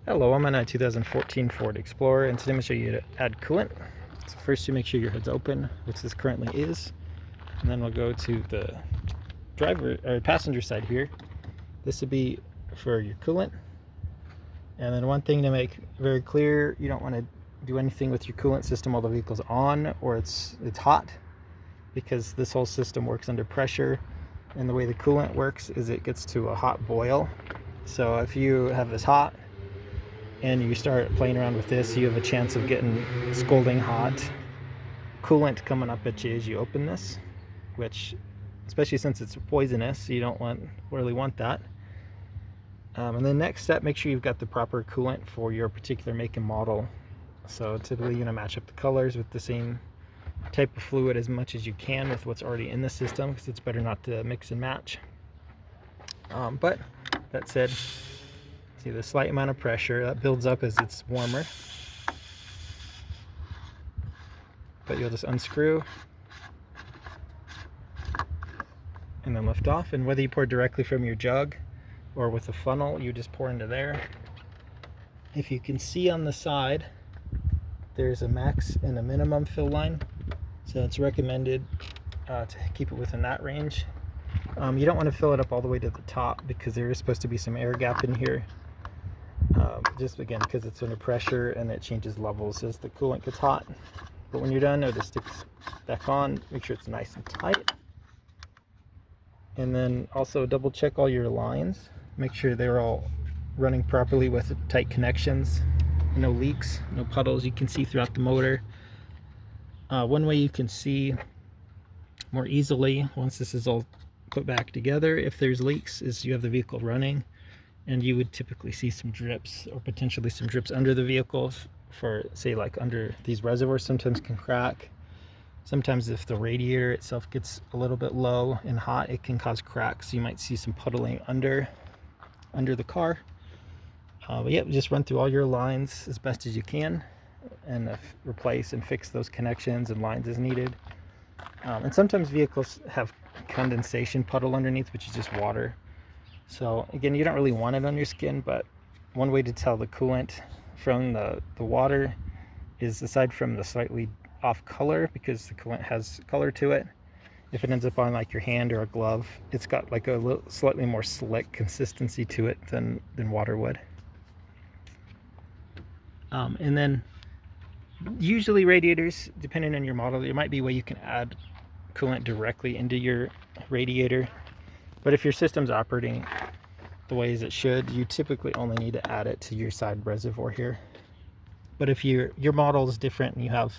Hello, I'm on a 2014 Ford Explorer, and today I'm going to show you how to add coolant. So first you make sure your hood's open, which this currently is, and then we'll go to the driver or passenger side here. This would be for your coolant. And then one thing to make very clear, you don't want to do anything with your coolant system while the vehicle's on or it's hot, because this whole system works under pressure, and the way the coolant works is it gets to a hot boil. So if you have this hot and you start playing around with this, you have a chance of getting scalding hot coolant coming up at you as you open this, which, especially since it's poisonous, you don't really want that. And then next step, make sure you've got the proper coolant for your particular make and model. So typically you're going to match up the colors with the same type of fluid as much as you can with what's already in the system, because it's better not to mix and match. But that said, see the slight amount of pressure that builds up as it's warmer, but you'll just unscrew and then lift off. And whether you pour directly from your jug or with a funnel, you just pour into there. If you can see on the side, there's a max and a minimum fill line, so it's recommended to keep it within that range. You don't want to fill it up all the way to the top, because there is supposed to be some air gap in here, just again because it's under pressure and it changes levels as the coolant gets hot. But when you're done, notice it sticks back on. Make sure it's nice and tight, and then also double check all your lines. Make sure they're all running properly with tight connections, no leaks, no puddles you can see throughout the motor. One way you can see more easily once this is all put back together if there's leaks is you have the vehicle running, and you would typically see some drips or potentially some drips under the vehicle for, say, like under these reservoirs sometimes can crack. Sometimes if the radiator itself gets a little bit low and hot, it can cause cracks. You might see some puddling under the car. But yeah, just run through all your lines as best as you can and replace and fix those connections and lines as needed. And sometimes vehicles have condensation puddle underneath, which is just water. So again, you don't really want it on your skin, but one way to tell the coolant from the water is, aside from the slightly off color, because the coolant has color to it, if it ends up on like your hand or a glove, it's got like a slightly more slick consistency to it than water would. And then usually radiators, depending on your model, there might be a way you can add coolant directly into your radiator, but if your system's operating the way as it should, you typically only need to add it to your side reservoir here. But if your model is different and you have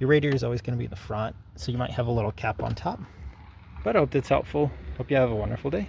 your radiator is always going to be in the front, so you might have a little cap on top. But I hope that's helpful. Hope you have a wonderful day.